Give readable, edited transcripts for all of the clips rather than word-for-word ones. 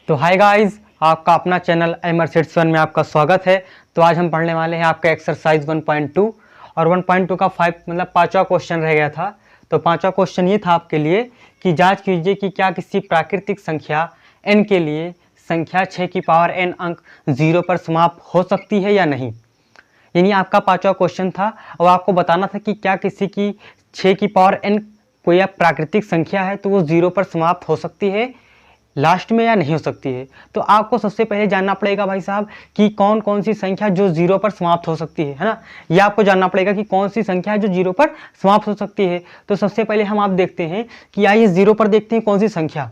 तो hi guys, आपका अपना चैनल एमर61 में आपका स्वागत है। तो आज हम पढ़ने वाले हैं आपका एक्सरसाइज 1.2 और 1.2 का 5 मतलब पांचवा क्वेश्चन रह गया था। तो पांचवा क्वेश्चन ये था आपके लिए कि जांच कीजिए कि क्या किसी प्राकृतिक संख्या n के लिए संख्या 6 की पावर n अंक 0 पर समाप्त हो सकती है या नहीं। यानी आपका पांचवा क्वेश्चन था और आपको बताना था कि क्या किसी की 6 की पावर n कोई प्राकृतिक संख्या है तो वो 0 पर समाप्त हो सकती है लास्ट में या नहीं हो सकती है। तो आपको सबसे पहले जानना पड़ेगा भाई साहब कि कौन कौन सी संख्या जो 0 पर समाप्त हो सकती है ना। यह आपको जानना पड़ेगा कि कौन सी संख्या है जो 0 पर समाप्त हो सकती है। तो सबसे पहले हम आप देखते हैं कि आइए 0 पर देखते हैं कौन सी संख्या।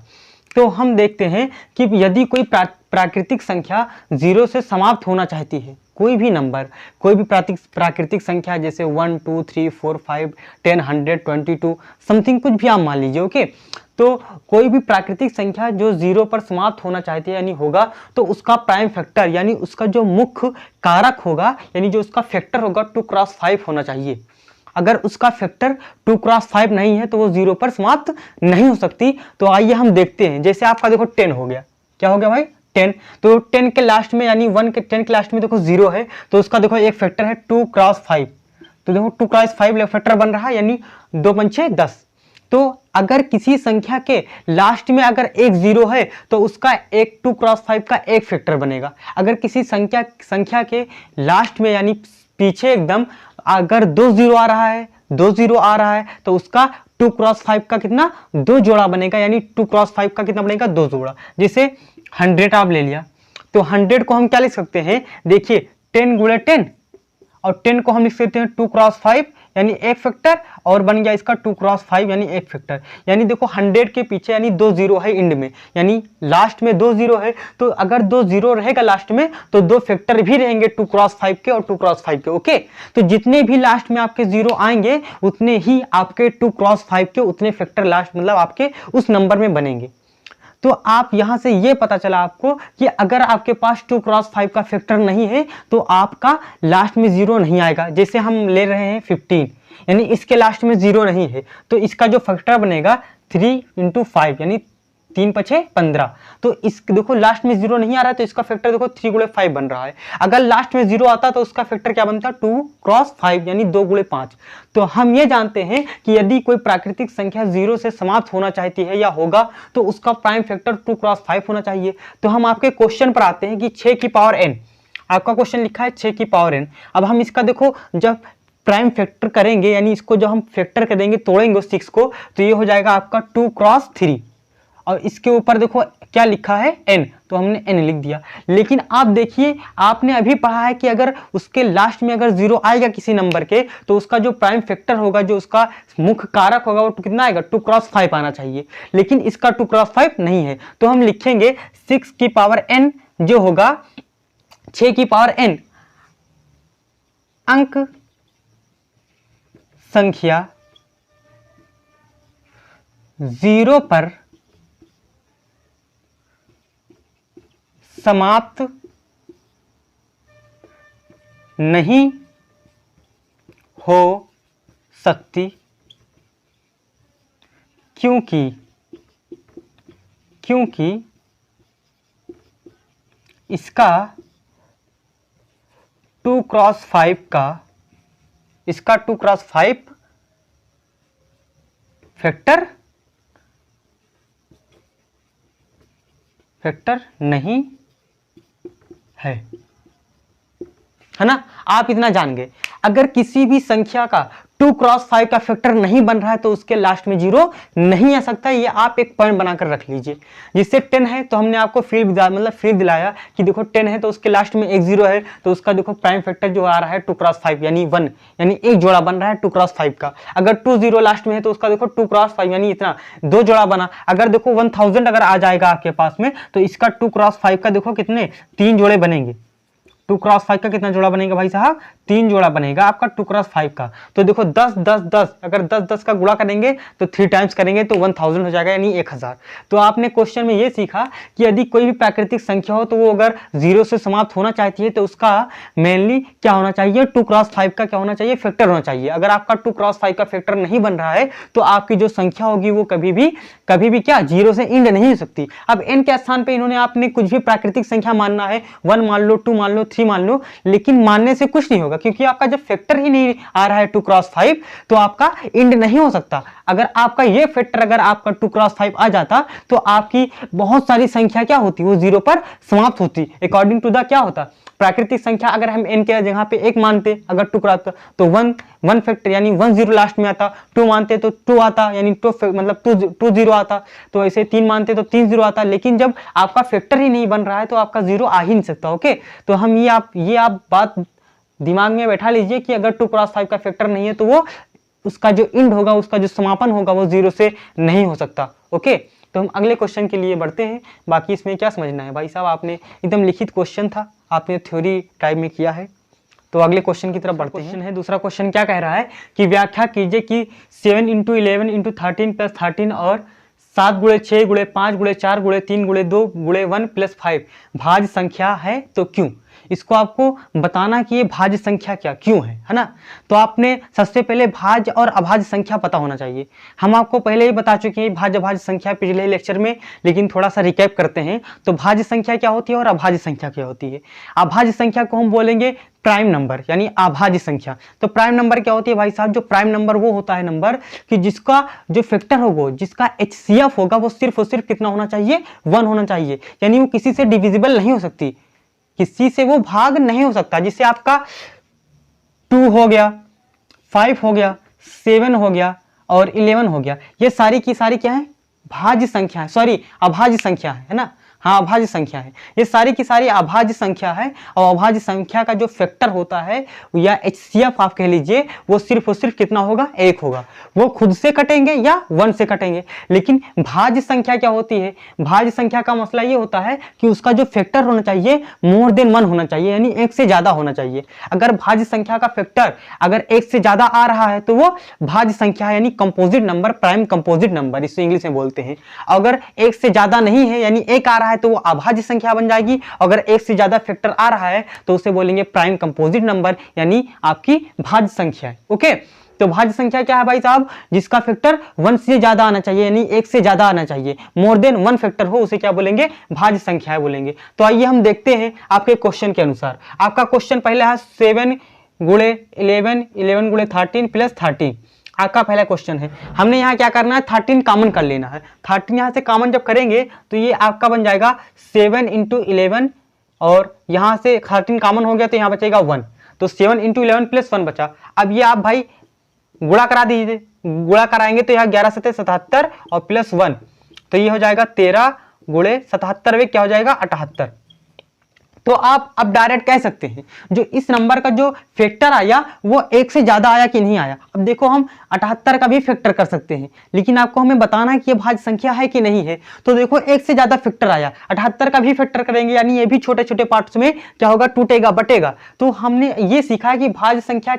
तो हम देखते हैं कि यदि कोई प्राकृतिक संख्या 0 से समाप्त होना चाहती है, कोई भी नंबर, कोई भी प्राकृतिक संख्या जैसे 1 2 3 4 5 10 100 22 समथिंग कुछ भी आप मान लीजिए, ओके। तो कोई भी प्राकृतिक संख्या जो 0 पर समाप्त होना चाहती है यानी होगा, तो उसका प्राइम फैक्टर यानी उसका जो मुख्य कारक होगा यानी जो उसका फैक्टर होगा 2x5 होना चाहिए। अगर उसका फैक्टर 2x5 नहीं है तो वो 0 पर समाप्त नहीं हो सकती। तो आइए हम देखते हैं। जैसे आपका देखो 10 हो गया, क्या हो गया भाई 10। तो 10 के लास्ट में यानी 1 के 10 के लास्ट में देखो 0 है, तो उसका देखो एक फैक्टर है 2x5। तो देखो 2x5 फैक्टर बन रहा है यानी 2 पंचे 10। तो अगर किसी संख्या के लास्ट में अगर एक 0 है तो उसका एक 2x5 का एक फैक्टर बनेगा। अगर किसी संख्या के लास्ट में यानी पीछे एकदम अगर 2 0 आ रहा है, 2 0 आ रहा है तो उसका 2x5 का कितना 2 जोड़ा बनेगा, यानी 2x5 का कितना बनेगा 2 जोड़ा। जैसे 100 आप ले लिया तो 100 को हम क्या लिख सकते हैं, देखिए 10 गुणे 10 और 10 को हम लिख सकते हैं 2x5 यानी एक फैक्टर, और बन गया इसका 2x5 यानी एक फैक्टर। यानी देखो 100 के पीछे यानी 2 0 है एंड में, यानी लास्ट में 2 0 है। तो अगर 2 0 रहेगा लास्ट में तो 2 फैक्टर भी रहेंगे 2x5 के और 2x5 के, ओके। तो जितने भी लास्ट में आपके 0 आएंगे उतने ही आपके 2x5 के उतने फैक्टर लास्ट मतलब आपके उस नंबर में बनेंगे। तो आप यहां से ये पता चला आपको कि अगर आपके पास 2x5 का फैक्टर नहीं है तो आपका लास्ट में 0 नहीं आएगा। जैसे हम ले रहे हैं 15 यानी इसके लास्ट में 0 नहीं है तो इसका जो फैक्टर बनेगा 3 × 5 यानी 3 5 15। तो इस देखो लास्ट में 0 नहीं आ रहा है तो इसका फैक्टर देखो 3 × 5 बन रहा है। अगर लास्ट में 0 आता तो उसका फैक्टर क्या बनता 2x5 यानी 2 × 5। तो हम ये जानते हैं कि यदि कोई प्राकृतिक संख्या 0 से समाप्त होना चाहती है या होगा तो उसका प्राइम फैक्टर 2x5 होना चाहिए। तो हम आपके क्वेश्चन पर आते हैं कि 6 की पावर n, आपका क्वेश्चन लिखा है 6 की पावर n। अब हम इसका देखो जब प्राइम फैक्टर करेंगे यानी इसको जब हम फैक्टर करेंगे तोड़ेंगे 6 को तो ये हो जाएगा आपका 2x3 और इसके ऊपर देखो क्या लिखा है n, तो हमने n लिख दिया। लेकिन आप देखिए आपने अभी पढ़ा है कि अगर उसके लास्ट में अगर 0 आएगा किसी नंबर के तो उसका जो प्राइम फैक्टर होगा जो उसका मुख्य कारक होगा वो कितना आएगा 2x5 आना चाहिए। लेकिन इसका 2x5 नहीं है तो हम लिखेंगे 6 की पावर n जो होगा 6 की पावर n अंक संख्या 0 पर समाप्त नहीं हो सकती क्योंकि इसका 2x5 फैक्टर नहीं है ना। आप इतना जान गए। अगर किसी भी संख्या का 2x5 का फैक्टर नहीं बन रहा है तो उसके लास्ट में 0 नहीं आ सकता। ये आप एक पॉइंट बनाकर रख लीजिए। जिससे 10 है तो हमने आपको फील दिलाया कि देखो 10 है तो उसके लास्ट में एक 0 है तो उसका देखो प्राइम फैक्टर जो आ रहा है 2x5 यानी 1 यानी एक जोड़ा बन रहा है 2x5 का। अगर 2 0 लास्ट में है तो उसका देखो 2x5 यानी इतना 2 जोड़ा बना। अगर देखो 1000 अगर आ जाएगा आपके पास में तो इसका 2x5 का देखो कितने 3 जोड़े बनेंगे। 2 क्रॉस 5 का कितना जोड़ा बनेगा भाई साहब, 3 जोड़ा बनेगा आपका 2 क्रॉस 5 का। तो देखो 10 10 10, अगर 10 10 का गुणा करेंगे तो 3 टाइम्स करेंगे तो 1000 हो जाएगा, यानी 1000। तो आपने क्वेश्चन में ये सीखा कि यदि कोई भी प्राकृतिक संख्या हो तो वो अगर 0 से समाप्त होना चाहती है तो उसका मेनली क्या होना चाहिए, 2 क्रॉस 5 का क्या होना चाहिए, फैक्टर होना चाहिए। अगर आपका 2 क्रॉस 5 का फैक्टर नहीं बन रहा है तो आपकी जो संख्या होगी वो कभी भी क्या 0 से एंड नहीं हो सकती। अब n के स्थान पे इन्होंने आपने कुछ भी प्राकृतिक संख्या मानना है, 1 मान लो, 2 मान लो, 3 मान लो, लेकिन मानने से कुछ नहीं होगा क्योंकि आपका जब फैक्टर ही नहीं आ रहा है 2 क्रॉस 5 तो आपका एंड नहीं हो सकता। अगर आपका ये फैक्टर अगर आपका 2 क्रॉस 5 आ जाता तो आपकी बहुत सारी संख्या क्या होती, वो 0 पर समाप्त होती। अकॉर्डिंग टू द क्या होता, प्राकृतिक संख्या अगर हम n के जगह पे 1 मानते अगर 2 क्रॉस तो 1 फैक्टर यानी 1 0 लास्ट में आता, 2 मानते तो 2 आता यानी 2 मतलब 2 0 आता, तो ऐसे 3 मानते तो 3 0 आता। लेकिन जब आपका फैक्टर ही नहीं बन रहा है तो आपका 0 आ ही नहीं सकता। ओके, तो हम ये आप बात दिमाग में बैठा लीजिए कि अगर 2 क्रॉस 5 का फैक्टर नहीं है तो वो उसका जो एंड होगा, उसका जो समापन होगा वो 0 से नहीं हो सकता। ओके, तो हम अगले क्वेश्चन के लिए बढ़ते हैं। बाकी इसमें क्या समझना है भाई साहब, आपने एकदम लिखित क्वेश्चन था, आपने थ्योरी टाइप में किया है। तो अगले क्वेश्चन की तरफ बढ़ते हैं। दूसरा क्वेश्चन क्या कह रहा है कि व्याख्या कीजिए कि 7 × 11 × 13 + 13 और 7 × 6 × 5 × 4 × 3 × 2 × 1 + 5 भाज्य संख्या है तो क्यों। इसको आपको बताना कि ये भाज्य संख्या क्या क्यों है ना। तो आपने सबसे पहले भाज्य और अभाज्य संख्या पता होना चाहिए। हम आपको पहले ही बता चुके हैं भाज्य अभाज्य संख्या पिछले लेक्चर में, लेकिन थोड़ा सा रिकैप करते हैं। तो भाज्य संख्या क्या होती है और अभाज्य संख्या क्या होती है। अभाज्य संख्या को हम बोलेंगे प्राइम नंबर यानी अभाज्य संख्या। तो प्राइम नंबर क्या होती है भाई साहब, जो प्राइम नंबर वो होता है नंबर कि जिसका जो फैक्टर होगा, जिसका HCF होगा वो सिर्फ और सिर्फ कितना होना चाहिए, 1 होना चाहिए, यानी वो किसी से डिविजिबल नहीं हो सकती, किसी से वो भाग नहीं हो सकता। जिससे आपका 2 हो गया, 5 हो गया, 7 हो गया और 11 हो गया, ये सारी की सारी क्या है, भाज्य संख्या है, सॉरी अभाज्य संख्या है ना। हाँ, अभाज्य संख्या है, ये सारी की सारी अभाज्य संख्या है। और अभाज्य संख्या का जो फैक्टर होता है या HCF आप कह लीजिए, वो सिर्फ और सिर्फ कितना होगा, 1 होगा। वो खुद से कटेंगे या 1 से कटेंगे। लेकिन भाज्य संख्या क्या होती है, भाज्य संख्या का मसला ये होता है कि उसका जो फैक्टर होना चाहिए मोर देन 1 होना चाहिए, यानी 1 से ज्यादा होना चाहिए। अगर भाज्य संख्या का फैक्टर अगर 1 से ज्यादा आ रहा है तो वो भाज्य संख्या है, यानी composite number, prime composite number इसे इंग्लिश में बोलते हैं। अगर 1 से ज्यादा नहीं है यानी 1 आ रहा है तो वो अभाज्य संख्या बन जाएगी। अगर 1 से ज्यादा फैक्टर आ रहा है तो उसे बोलेंगे प्राइम कंपोजिट नंबर, यानी आपकी भाज्य संख्या है। ओके, तो भाज्य संख्या क्या है भाई साहब, जिसका फैक्टर 1 से ज्यादा आना चाहिए, यानी 1 से ज्यादा आना चाहिए, मोर देन 1 फैक्टर हो, उसे क्या बोलेंगे, भाज्य संख्या है बोलेंगे। तो आइए हम देखते हैं आपके क्वेश्चन के अनुसार। आपका क्वेश्चन पहला है 7 × 11, 11 × 13 + 13 आपका पहला क्वेश्चन है। हमने यहाँ क्या करना है, 13 कॉमन कर लेना है। 13 यहाँ से कॉमन जब करेंगे तो ये आपका बन जाएगा 7 × 11 और यहाँ से 13 कॉमन हो गया तो यहाँ बचेगा 1, तो 7 × 11 + 1 बचा। अब ये आप भाई गुणा करा दीजिए, गुणा कराएंगे तो यहाँ 11 × 77 और +1 तो ये हो जाएगा 13 × 77 में क्या हो जाएगा, 78। तो आप अब डायरेक्ट कह सकते हैं जो इस नंबर का जो फैक्टर आया वो 1 से ज्यादा आया कि नहीं आया। अब देखो हम 78 का भी फैक्टर कर सकते हैं, लेकिन आपको हमें बताना है कि ये भाज्य संख्या है कि नहीं है। तो देखो 1 से ज्यादा फैक्टर आया, 78 का भी फैक्टर करेंगे, यानी ये भी छोटे छोटे पार्ट्स में क्या होगा, टूटेगा, बटेगा। तो हमने ये सीखा है कि भाज्य संख्या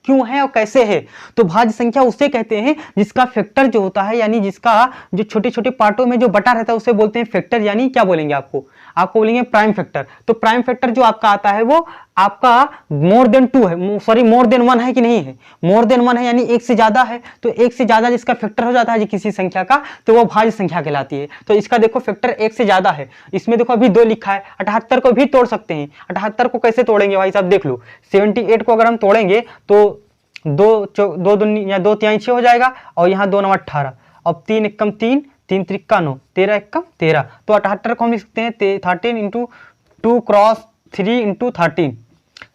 क्यों है और कैसे है। तो भाज्य संख्या उसे कहते हैं जिसका फैक्टर जो होता है, यानी जिसका जो छोटे छोटे पार्टों में जो बटा रहता है उसे बोलते हैं फैक्टर, यानी क्या बोलेंगे, आपको बोलेंगे प्राइम फैक्टर। तो प्राइम फैक्टर जो आपका आता है वो आपका मोर देन 2 है, सॉरी मोर देन 1 है कि नहीं है, मोर देन 1 है, यानी 1 से ज्यादा है। तो 1 से ज्यादा जिसका फैक्टर हो जाता है किसी संख्या का तो वो भाज्य संख्या कहलाती है। तो इसका देखो फैक्टर 1 से ज्यादा है, इसमें देखो अभी 2 लिखा है, 78 को भी तोड़ सकते हैं। 78 को कैसे तोड़ेंगे भाई साहब, देख लो 78 को अगर हम तोड़ेंगे तो 2 दूनी या 2 तिहाई 6 हो जाएगा और यहाँ 2 9 18 और 3 एकम 3, 3 त्रिक्का 9, 13 एकम 13। तो 78 को हम लिख सकते हैं 13 × 2 क्रॉस 3 × 13,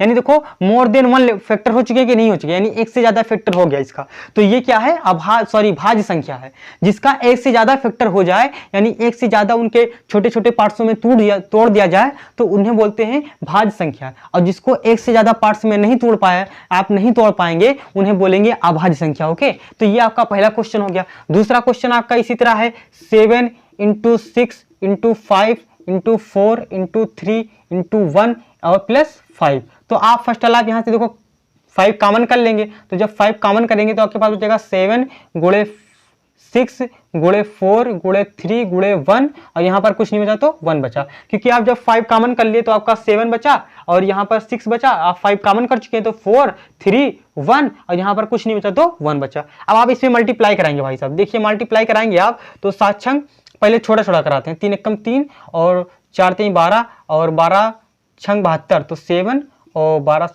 यानी देखो मोर देन 1 फैक्टर हो चुके कि नहीं हो चुके, यानी 1 से ज्यादा फैक्टर हो गया इसका। तो ये क्या है, भाज्य संख्या है। जिसका 1 से ज्यादा फैक्टर हो जाए, यानी 1 से ज्यादा उनके छोटे छोटे पार्ट्स में तोड़ दिया जाए तो उन्हें बोलते हैं भाज्य संख्या। और जिसको 1 से ज्यादा पार्ट्स में नहीं तोड़ पाया, आप नहीं तोड़ पाएंगे, उन्हें बोलेंगे अभाज्य संख्या। ओके, तो ये आपका पहला क्वेश्चन हो गया। दूसरा क्वेश्चन आपका इसी तरह है 7 × 6 × 5 × 4 × 3 × 1 और प्लस 5। तो आप फर्स्ट वाला आप यहाँ से देखो 5 कॉमन कर लेंगे, तो जब 5 कॉमन करेंगे तो आपके पास बचेगा 7 गुणे 6 गुणे 4 गुणे 3 गुणे 1, और यहाँ पर कुछ नहीं बचा तो 1 बचा, क्योंकि आप जब 5 कॉमन कर लिए तो आपका 7 बचा और यहाँ पर 6 बचा। आप 5 कॉमन कर चुके हैं तो 4 3 1, और यहाँ पर कुछ नहीं बचा तो 1 बचा। अब आप इसमें मल्टीप्लाई कराएंगे भाई साहब, देखिए मल्टीप्लाई कराएंगे आप तो 7 छंग पहले छोटा छोटा कराते हैं, 3 एकम 3 और 4 3 12 और 12 छंग 72, तो 7 और 12,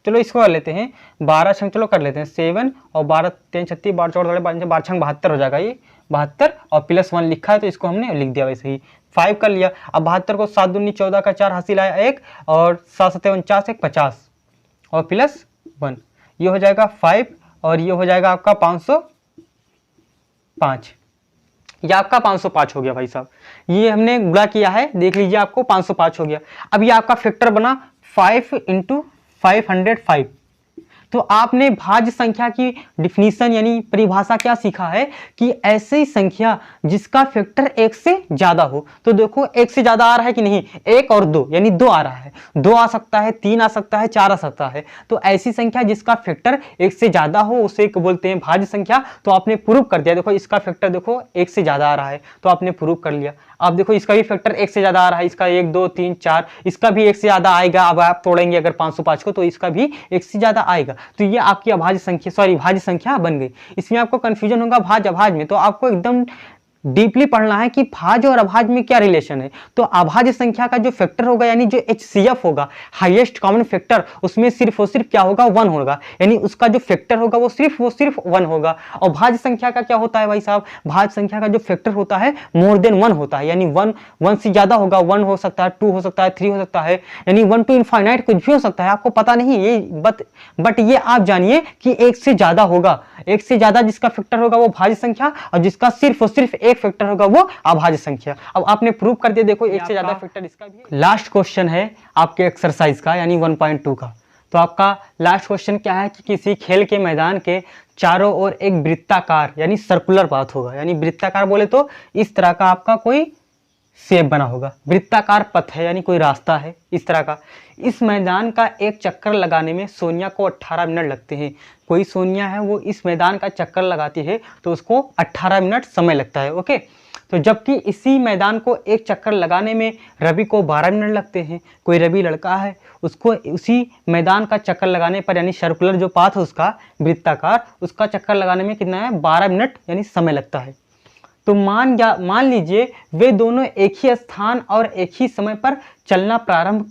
चलो इसको कर लेते हैं 12 छंग, चलो कर लेते हैं 7 और 12 3 36 12 14 12 छंग 72 हो जाएगा, ये 72 और प्लस 1 लिखा है तो इसको हमने लिख दिया वैसे ही 5 कर लिया। अब 72 को 7 दूनी 14 का 4 हासिल आया 1 और 7 7 49 1 50 और प्लस 1, ये हो जाएगा 5 और ये हो जाएगा आपका 505, ये आपका 505 हो गया भाई साहब। ये हमने गुणा किया है, देख लीजिए आपको 505 हो गया। अब ये आपका फैक्टर बना 5 × 505। तो आपने भाज्य संख्या की डिफिनीशन यानी परिभाषा क्या सीखा है कि ऐसी संख्या जिसका फैक्टर 1 से ज्यादा हो। तो देखो 1 से ज्यादा आ रहा है कि नहीं, 1 और 2 यानी 2 आ रहा है, 2 आ सकता है, 3 आ सकता है, 4 आ सकता है। तो ऐसी संख्या जिसका फैक्टर 1 से ज्यादा हो उसे बोलते हैं भाज्य संख्या। तो आपने प्रूव कर दिया, देखो इसका फैक्टर देखो 1 से ज्यादा आ रहा है तो आपने प्रूव कर लिया। आप देखो इसका भी फैक्टर 1 से ज्यादा आ रहा है, इसका 1 2 3 4, इसका भी 1 से ज्यादा आएगा। अब आप तोड़ेंगे अगर 505 को तो इसका भी 1 से ज्यादा आएगा। तो ये आपकी अभाज्य संख्या, सॉरी भाज्य संख्या बन गई। इसमें आपको कंफ्यूजन होगा भाज्य अभाज्य में, तो आपको एकदम डीपली पढ़ना है कि भाज्य और अभाज्य में क्या रिलेशन है। तो अभाज्य संख्या का जो फैक्टर होगा यानी जो HCF होगा, हाईएस्ट कॉमन फैक्टर, उसमें सिर्फ और सिर्फ क्या होगा 1 होगा, यानी उसका जो फैक्टर होगा वो सिर्फ 1 होगा। और भाज्य संख्या का क्या होता है भाई साहब, भाज्य संख्या का जो फैक्टर होता है मोर देन 1 होता है, यानी 1 से ज्यादा होगा, 1 हो सकता है, 2 हो सकता है, 3 हो सकता है, यानी 1 to इनफाइनाइट कुछ भी हो सकता है, आपको पता नहीं ये बट ये आप जानिए कि 1 से ज्यादा होगा। 1 से ज्यादा जिसका फैक्टर होगा वो भाज्य संख्या, और जिसका सिर्फ और सिर्फ एक फैक्टर होगा वो अभाज्य संख्या। अब आपने प्रूव कर दिया, देखो 1 से ज्यादा फैक्टर इसका भी। लास्ट क्वेश्चन है आपके एक्सरसाइज का यानी 1.2 का। तो आपका लास्ट क्वेश्चन क्या है कि किसी खेल के मैदान के चारों ओर एक वृत्ताकार यानी सर्कुलर पाथ होगा, यानी वृत्ताकार बोले तो इस तरह का आपका कोई शेप बना होगा, वृत्ताकार पथ है यानी कोई रास्ता है इस तरह का। इस मैदान का एक चक्कर लगाने में सोनिया को 18 मिनट लगते हैं। कोई सोनिया है वो इस मैदान का चक्कर लगाती है तो उसको 18 मिनट समय लगता है, ओके। तो जबकि इसी मैदान को एक चक्कर लगाने में रवि को 12 मिनट लगते हैं। कोई रवि लड़का है, उसको उसी मैदान का चक्कर लगाने पर यानी सर्कुलर जो पाथ है उसका वृत्ताकार, उसका चक्कर लगाने में कितना है 12 मिनट यानी समय लगता है। तो मान लीजिए वे दोनों एक ही स्थान और एक ही समय पर चलना प्रारंभ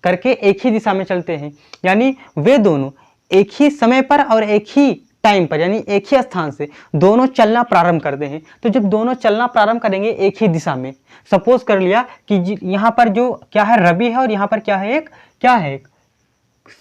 करके एक ही दिशा में चलते हैं, यानी वे दोनों एक ही समय पर और एक ही टाइम पर यानी एक ही स्थान से दोनों चलना प्रारंभ करते हैं। तो जब दोनों चलना प्रारंभ करेंगे एक ही दिशा में, सपोज कर लिया कि यहाँ पर जो क्या है रवि है और यहाँ पर क्या है एक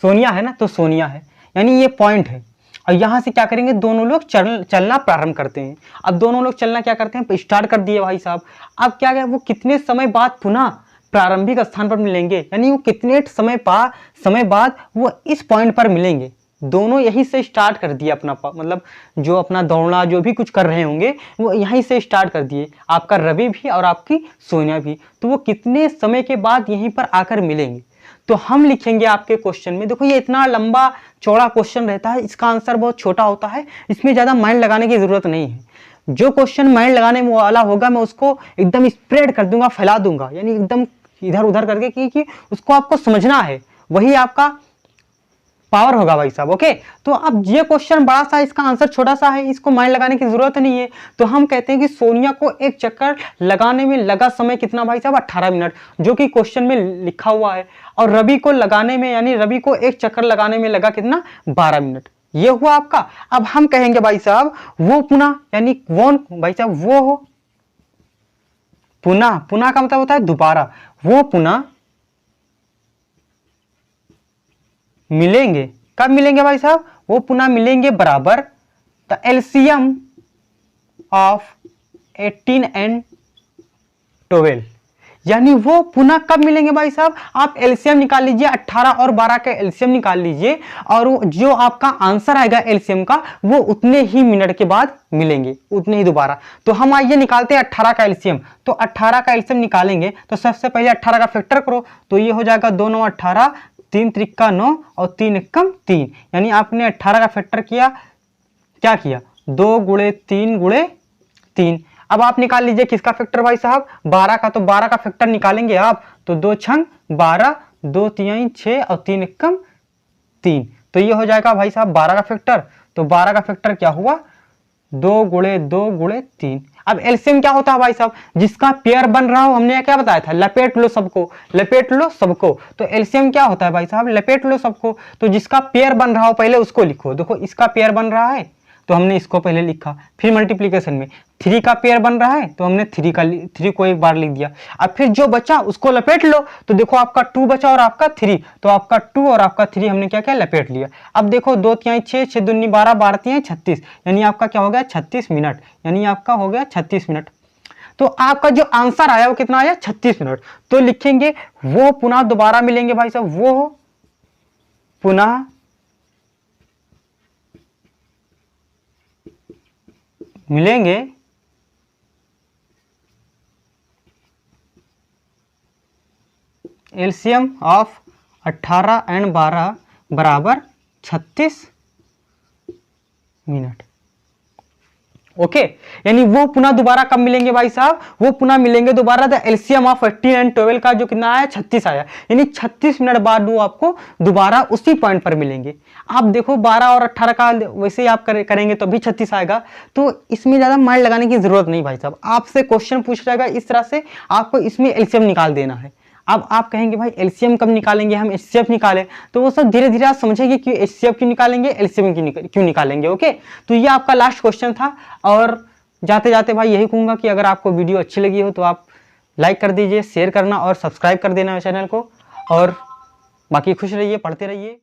सोनिया है ना, तो सोनिया है यानी ये पॉइंट है। और यहाँ से क्या करेंगे दोनों लोग चलना प्रारंभ करते हैं। अब दोनों लोग चलना क्या करते हैं, स्टार्ट कर दिए भाई साहब। अब क्या है वो कितने समय बाद पुनः प्रारंभिक स्थान पर मिलेंगे, यानी वो कितने समय बाद वो इस पॉइंट पर मिलेंगे। दोनों यहीं से स्टार्ट कर दिए अपना, मतलब जो अपना दौड़ना जो भी कुछ कर रहे होंगे वो यहीं से स्टार्ट कर दिए, आपका रवि भी और आपकी सोनिया भी। तो वो कितने समय के बाद यहीं पर आकर मिलेंगे। तो हम लिखेंगे आपके क्वेश्चन में, देखो ये इतना लंबा चौड़ा क्वेश्चन रहता है, इसका आंसर बहुत छोटा होता है, इसमें ज़्यादा माइंड लगाने की ज़रूरत नहीं है। जो क्वेश्चन माइंड लगाने वाला होगा मैं उसको एकदम स्प्रेड कर दूंगा, फैला दूंगा, यानी एकदम इधर उधर करके क्योंकि उसको आपको समझना है, वही आपका पावर होगा भाई साहब, ओके। तो अब ये क्वेश्चन बड़ा सा, इसका आंसर छोटा सा है, इसको माइंड लगाने की जरूरत नहीं है। तो हम कहते हैं कि सोनिया को एक चक्कर लगाने में लगा समय कितना भाई साहब 18 मिनट, जो कि क्वेश्चन में लिखा हुआ है। और रवि को लगाने में यानी रवि को एक चक्कर लगाने में लगा कितना 12 मिनट, ये हुआ आपका। अब हम कहेंगे भाई साहब वो पुनः यानी कौन भाई साहब वो हो पुनः का मतलब होता है दोबारा, वो पुनः मिलेंगे। कब मिलेंगे भाई साहब, वो पुनः मिलेंगे बराबर द एलसीएम ऑफ 18 and 12, यानी वो पुनः कब मिलेंगे भाई साहब, आप एलसीएम निकाल लीजिए, 18 और 12 का एलसीएम निकाल लीजिए और जो आपका आंसर आएगा एलसीएम का वो उतने ही मिनट के बाद मिलेंगे, उतने ही दोबारा। तो हम आइए निकालते हैं 18 का एलसीएम। तो 18 का एलसीएम निकालेंगे तो सबसे पहले 18 का फैक्टर करो, तो ये हो जाएगा 2 9 18, 3 त्रिका 9 और 3 एकम 3, यानी आपने 18 का फैक्टर किया, क्या किया 2 गुणे 3 गुणे 3। अब आप निकाल लीजिए किसका फैक्टर भाई साहब, 12 का। तो 12 का फैक्टर निकालेंगे आप तो 2 छंग 12, 2 तिहाई 6 और 3 एकम 3, तो ये हो जाएगा भाई साहब 12 का फैक्टर। तो 12 का फैक्टर क्या हुआ 2 गुणे 2 गुणे 3। अब एलसीएम क्या होता है भाई साहब, जिसका पेयर बन रहा हो, हमने क्या बताया था, लपेट लो सबको, लपेट लो सबको। तो एलसीएम क्या होता है भाई साहब, लपेट लो सबको। तो जिसका पेयर बन रहा हो पहले उसको लिखो। देखो इसका पेयर बन रहा है तो हमने इसको पहले लिखा, फिर मल्टीप्लीकेशन में 3 का पेयर बन रहा है तो हमने 3 को एक बार लिख दिया। अब फिर जो बचा उसको लपेट लो, तो देखो आपका 2 बचा और आपका 3, तो आपका 2 और आपका 3 हमने क्या किया लपेट लिया। अब देखो 2 तिहाई 6, 6 दूनी 12, 12 तिहाई 36, यानी आपका क्या हो गया 36 मिनट, यानी आपका हो गया 36 मिनट। तो आपका जो आंसर आया वो कितना आया 36 मिनट। तो लिखेंगे वो पुनः दोबारा मिलेंगे भाई साहब, वो पुनः मिलेंगे एलसीएम ऑफ 18 एंड 12 बराबर 36 मिनट। ओके, यानी वो पुनः दोबारा कब मिलेंगे भाई साहब, वो पुनः मिलेंगे दोबारा द एलसीएम ऑफ 18 एंड 12 का जो कितना आया 36 आया, यानी 36 मिनट बाद वो आपको दोबारा उसी पॉइंट पर मिलेंगे। आप देखो 12 और 18 का वैसे ही आप करेंगे तो भी 36 आएगा, तो इसमें ज़्यादा माइंड लगाने की जरूरत नहीं भाई साहब। आपसे क्वेश्चन पूछा जाएगा इस तरह से, आपको इसमें एलसीएम निकाल देना है। अब आप कहेंगे भाई एलसीएम कब निकालेंगे, हम एचसीएफ निकालें, तो वो सब धीरे धीरे आप समझेंगे कि एचसीएफ क्यों निकालेंगे, एलसीएम क्यों निकालेंगे। ओके, तो ये आपका लास्ट क्वेश्चन था। और जाते जाते भाई यही कहूँगा कि अगर आपको वीडियो अच्छी लगी हो तो आप लाइक कर दीजिए, शेयर करना और सब्सक्राइब कर देना चैनल को, और बाकी खुश रहिए, पढ़ते रहिए।